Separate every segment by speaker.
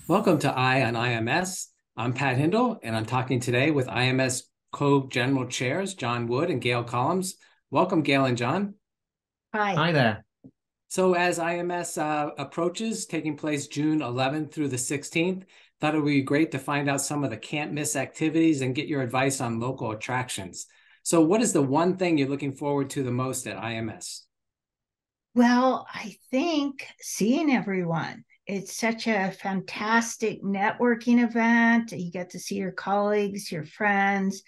Speaker 1: Welcome to Eye on IMS. I'm Pat Hindle, and I'm talking today with IMS co-general chairs, John Wood and Gayle Collins. Welcome, Gayle and John.
Speaker 2: Hi.
Speaker 3: Hi there.
Speaker 1: So as IMS approaches, taking place June 11th through the 16th, thought it would be great to find out some of the can't miss activities and get your advice on local attractions. So what is the one thing you're looking forward to the most at IMS?
Speaker 2: Well, I think seeing everyone. It's such a fantastic networking event. You get to see your colleagues, your friends,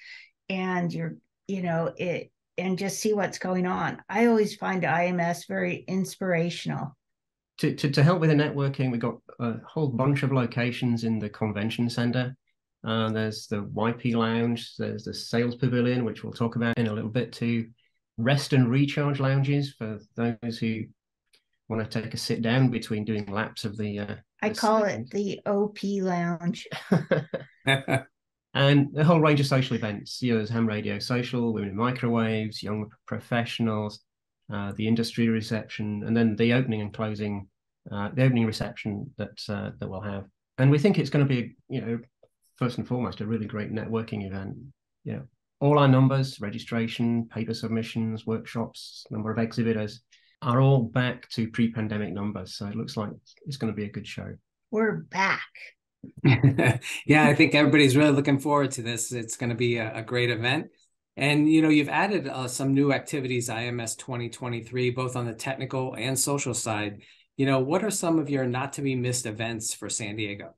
Speaker 2: and and just see what's going on. I always find IMS very inspirational.
Speaker 3: To help with the networking, we've got a whole bunch of locations in the convention center. There's the YP Lounge, there's the Sales Pavilion, which we'll talk about in a little bit too. Rest and recharge lounges for those who want to take a sit down between doing laps of
Speaker 2: I call it the OP Lounge.
Speaker 3: And a whole range of social events. There's ham radio social, women in microwaves, young professionals, the industry reception, and then the opening and closing, the opening reception that we'll have. And we think it's going to be, first and foremost, a really great networking event. All our numbers, registration, paper submissions, workshops, number of exhibitors are all back to pre-pandemic numbers. So it looks like it's going to be a good show.
Speaker 2: We're back.
Speaker 1: Yeah, I think everybody's really looking forward to this. It's going to be a great event. And, you've added some new activities, IMS 2023, both on the technical and social side. What are some of your not to be missed events for San Diego?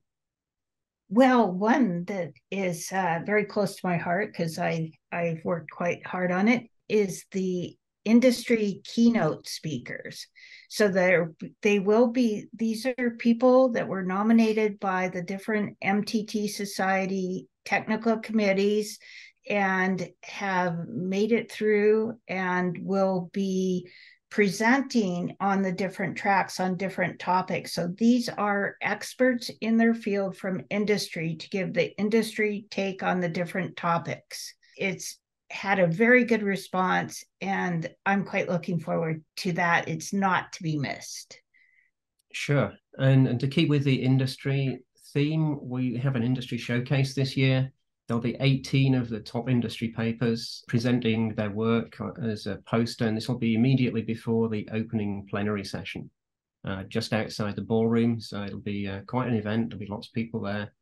Speaker 2: Well, one that is very close to my heart because I've worked quite hard on it is the industry keynote speakers. So these are people that were nominated by the different MTT Society technical committees and have made it through and will be presenting on the different tracks on different topics. So these are experts in their field from industry to give the industry take on the different topics. It's had a very good response, and I'm quite looking forward to that. It's not to be missed.
Speaker 3: Sure. And to keep with the industry theme, we have an industry showcase this year. There'll be 18 of the top industry papers presenting their work as a poster, and this will be immediately before the opening plenary session, just outside the ballroom. So it'll be quite an event. There'll be lots of people there,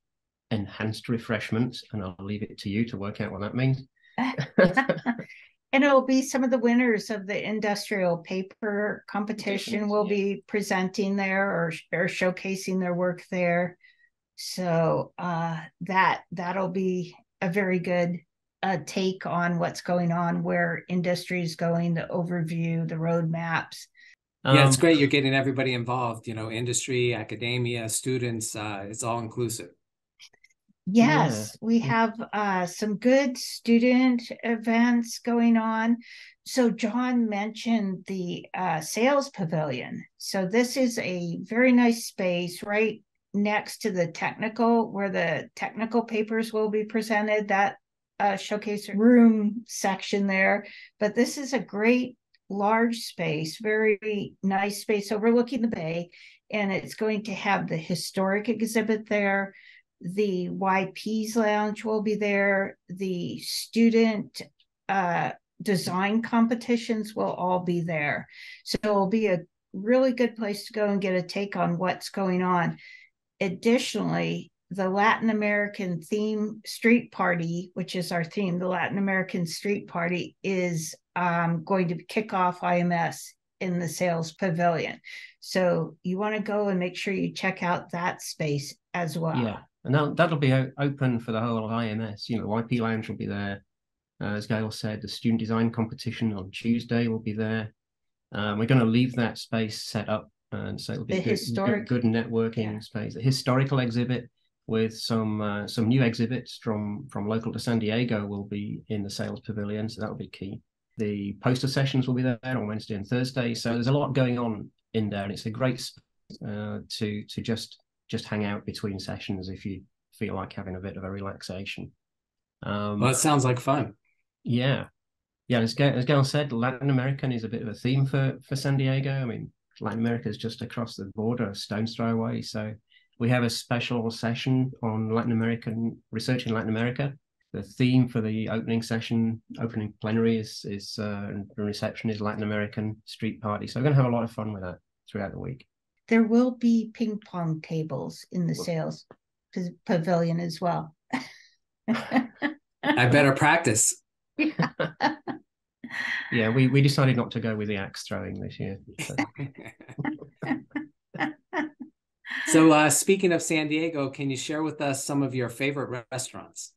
Speaker 3: enhanced refreshments, and I'll leave it to you to work out what that means.
Speaker 2: And it'll be some of the winners of the industrial paper competition will be presenting there or showcasing their work there. So that'll be a very good take on what's going on, where industry is going, the overview, the roadmaps.
Speaker 1: Yeah, it's great. You're getting everybody involved, industry, academia, students, it's all inclusive.
Speaker 2: Yes, we have some good student events going on. So John mentioned the sales pavilion. So this is a very nice space right next to the technical, where the technical papers will be presented, that showcase room section there. But this is a great large space, very nice space overlooking the bay. And it's going to have the historic exhibit there. The YP's Lounge will be there. The student design competitions will all be there. So it'll be a really good place to go and get a take on what's going on. Additionally, the Latin American theme street party, which is our theme, the Latin American street party, is going to kick off IMS in the sales pavilion. So you want to go and make sure you check out that space as well.
Speaker 3: Yeah. And that'll be open for the whole of IMS. The YP Lounge will be there. As Gayle said, the student design competition on Tuesday will be there. We're going to leave that space set up, and so it'll be good networking space. The historical exhibit with some new exhibits from local to San Diego will be in the sales pavilion, so that'll be key. The poster sessions will be there on Wednesday and Thursday. So there's a lot going on in there, and it's a great space to just hang out between sessions if you feel like having a bit of a relaxation.
Speaker 1: Well, it sounds like fun.
Speaker 3: Yeah. As Gayle said, Latin American is a bit of a theme for San Diego. I mean, Latin America is just across the border, a stone's throw away. So We have a special session on Latin American research in Latin America. The theme for the opening session, opening plenary is the reception is Latin American street party. So we're going to have a lot of fun with that throughout the week.
Speaker 2: There will be ping pong tables in the sales pavilion as well.
Speaker 1: I better practice.
Speaker 2: Yeah.
Speaker 3: Yeah, we decided not to go with the axe throwing this year.
Speaker 1: So speaking of San Diego, can you share with us some of your favorite restaurants?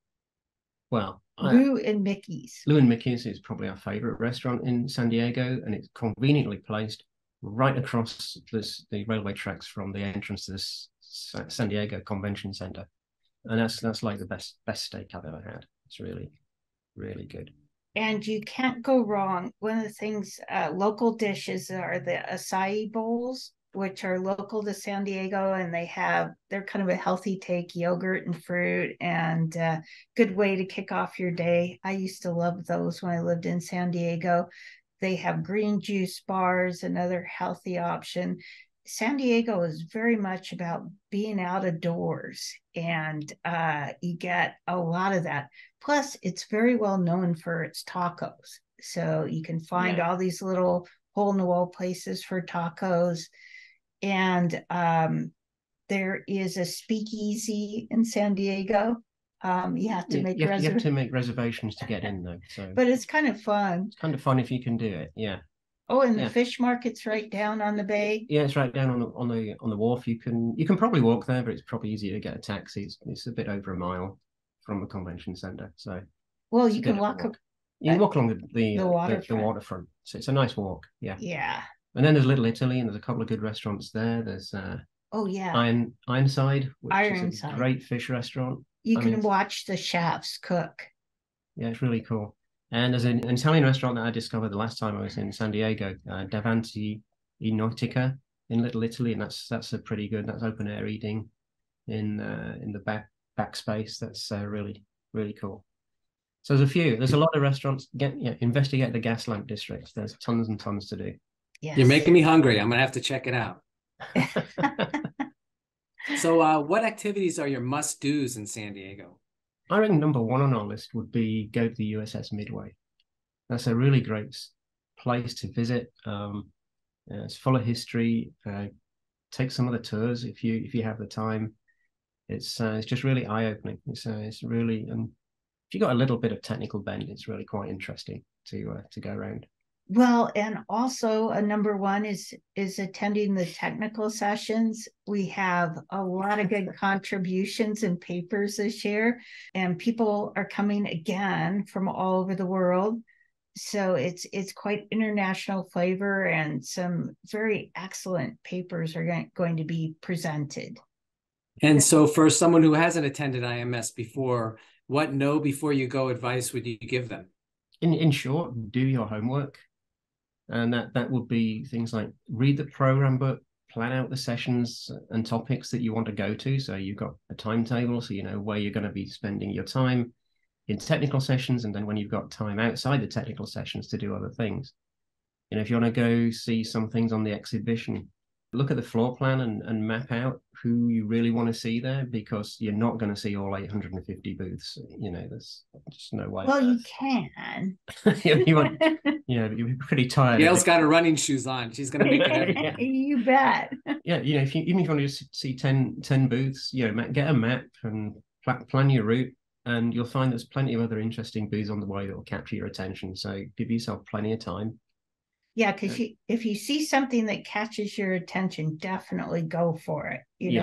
Speaker 3: Well,
Speaker 2: Lou and Mickey's.
Speaker 3: Lou and Mickey's is probably our favorite restaurant in San Diego, and it's conveniently placed right across the railway tracks from the entrance to this San Diego Convention Center. And that's like the best steak I've ever had. It's really, really good.
Speaker 2: And you can't go wrong. One of the things, local dishes are the acai bowls, which are local to San Diego, and they're kind of a healthy take, yogurt and fruit, and good way to kick off your day. I used to love those when I lived in San Diego. They have green juice bars, another healthy option. San Diego is very much about being out of doors, and you get a lot of that. Plus, it's very well known for its tacos. So you can find all these little hole in the wall places for tacos. And there is a speakeasy in San Diego. You have to make
Speaker 3: you have to make reservations to get in, though. So,
Speaker 2: but it's kind of fun.
Speaker 3: It's kind of fun if you can do it. Yeah.
Speaker 2: Oh, and the fish market's right down on the bay.
Speaker 3: Yeah, it's right down on the wharf. You can probably walk there, but it's probably easier to get a taxi. It's a bit over a mile from the convention center. So,
Speaker 2: well, you can walk.
Speaker 3: You can walk along the
Speaker 2: waterfront.
Speaker 3: So it's a nice walk. Yeah.
Speaker 2: Yeah.
Speaker 3: And then there's Little Italy, and there's a couple of good restaurants there. There's Ironside, which is a great fish restaurant.
Speaker 2: You can watch the chefs cook.
Speaker 3: Yeah, it's really cool. And there's an Italian restaurant that I discovered the last time I was in San Diego, Davanti in Nautica in Little Italy, and that's a pretty good. That's open air eating in the back space. That's really, really cool. So there's a lot of restaurants. Investigate the gas lamp districts. There's tons and tons to do.
Speaker 1: Yes. You're making me hungry. I'm gonna have to check it out. So what activities are your must-dos in San Diego?
Speaker 3: I reckon number one on our list would be go to the USS Midway. That's a really great place to visit. It's full of history. Take some of the tours if you have the time. It's just really eye-opening. It's really if you got a little bit of technical bent, it's really quite interesting to go around.
Speaker 2: Well, and also a number one is attending the technical sessions. We have a lot of good contributions and papers this year, and people are coming again from all over the world. So it's quite international flavor, and some very excellent papers are going to be presented.
Speaker 1: And so for someone who hasn't attended IMS before, what know before you go advice would you give them?
Speaker 3: In short, do your homework. And that would be things like read the program book, plan out the sessions and topics that you want to go to. So you've got a timetable, so you know where you're going to be spending your time in technical sessions, and then when you've got time outside the technical sessions to do other things. If you want to go see some things on the exhibition, look at the floor plan and map out who you really want to see there, because you're not going to see all 850 booths. There's just no way.
Speaker 2: Well, you can.
Speaker 3: You're pretty tired.
Speaker 1: Gayle's got her running shoes on. She's going to make it.
Speaker 2: You bet.
Speaker 3: Yeah, even if you want to see 10 booths, get a map and plan your route, and you'll find there's plenty of other interesting booths on the way that will capture your attention. So give yourself plenty of time.
Speaker 2: Yeah, because if you see something that catches your attention, definitely go for it.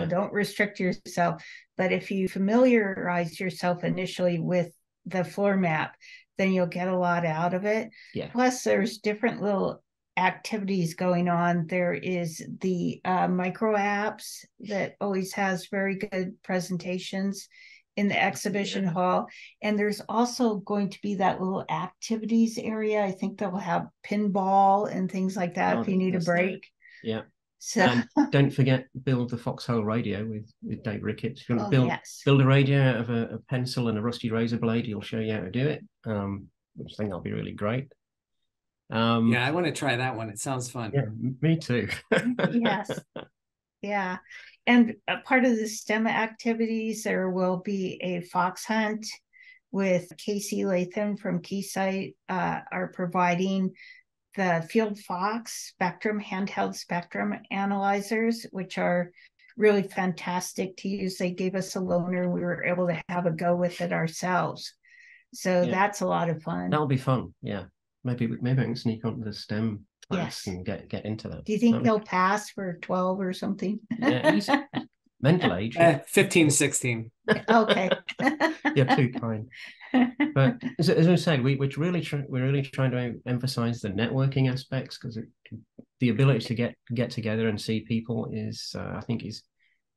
Speaker 2: Don't restrict yourself. But if you familiarize yourself initially with the floor map, then you'll get a lot out of it.
Speaker 3: Yeah.
Speaker 2: Plus, there's different little activities going on. There is the micro apps that always has very good presentations in the exhibition hall. And there's also going to be that little activities area. I think they'll have pinball and things like that if you need a break.
Speaker 3: Yeah.
Speaker 2: So
Speaker 3: and don't forget, build the Foxhole radio with Dave Ricketts. If you want to build a radio out of a pencil and a rusty razor blade, he'll show you how to do it, which I think that'll be really great.
Speaker 1: Yeah, I want to try that one. It sounds fun.
Speaker 3: Yeah, me too.
Speaker 2: Yes. Yeah. And a part of the STEM activities, there will be a fox hunt with Casey Latham from Keysight, are providing the Field Fox Spectrum handheld spectrum analyzers, which are really fantastic to use. They gave us a loaner. We were able to have a go with it ourselves. So that's a lot of fun.
Speaker 3: That'll be fun. Yeah. Maybe I can sneak onto the STEM class and get into that.
Speaker 2: Do you think he'll pass for 12 or something?
Speaker 3: Yeah, he's mental age.
Speaker 1: 15, 16.
Speaker 2: Okay.
Speaker 3: You're too kind. But as I said, we're really trying to emphasize the networking aspects, because the ability to get together and see people is, I think, is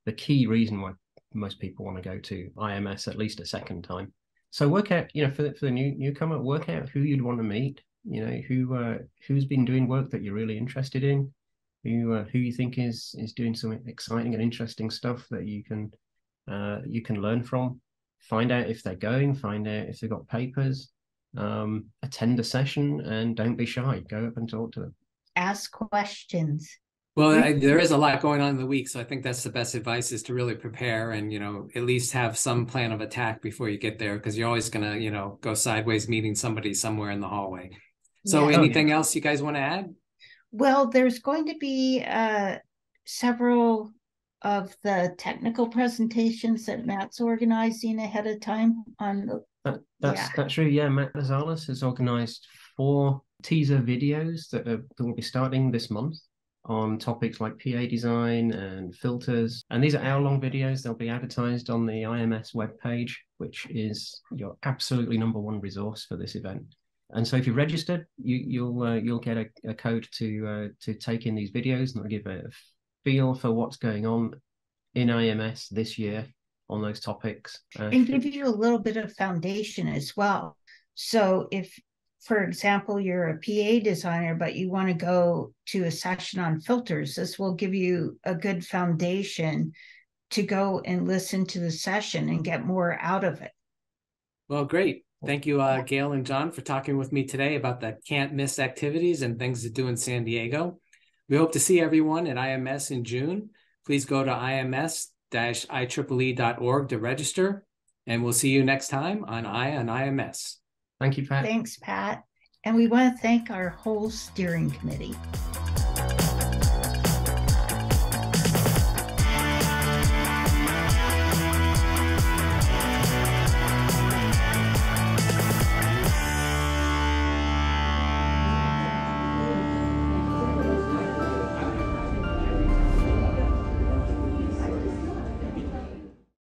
Speaker 3: the key reason why most people want to go to IMS at least a second time. So work out, for the newcomer, work out who you'd want to meet. Who's been doing work that you're really interested in, who you think is doing some exciting and interesting stuff that you can learn from. Find out if they're going, find out if they've got papers, attend a session, and don't be shy. Go up and talk to them.
Speaker 2: Ask questions.
Speaker 1: Well, there is a lot going on in the week, so I think that's the best advice, is to really prepare and, at least have some plan of attack before you get there, because you're always going to, go sideways meeting somebody somewhere in the hallway. So anything else you guys want to add?
Speaker 2: Well, there's going to be several of the technical presentations that Matt's organizing ahead of time on the
Speaker 3: that's true. Yeah, Matt Gonzalez has organized 4 teaser videos that will be starting this month on topics like PA design and filters. And these are hour-long videos. They'll be advertised on the IMS webpage, which is your absolutely #1 resource for this event. And so if you're registered, you'll get a code to take in these videos, and they'll give a feel for what's going on in IMS this year on those topics.
Speaker 2: And give you a little bit of foundation as well. So if, for example, you're a PA designer, but you want to go to a session on filters, this will give you a good foundation to go and listen to the session and get more out of it.
Speaker 1: Well, great. Thank you, Gayle and John, for talking with me today about the can't miss activities and things to do in San Diego. We hope to see everyone at IMS in June. Please go to ims-ieee.org to register, and we'll see you next time on IMS.
Speaker 3: Thank you, Pat.
Speaker 2: Thanks, Pat. And we want to thank our whole steering committee.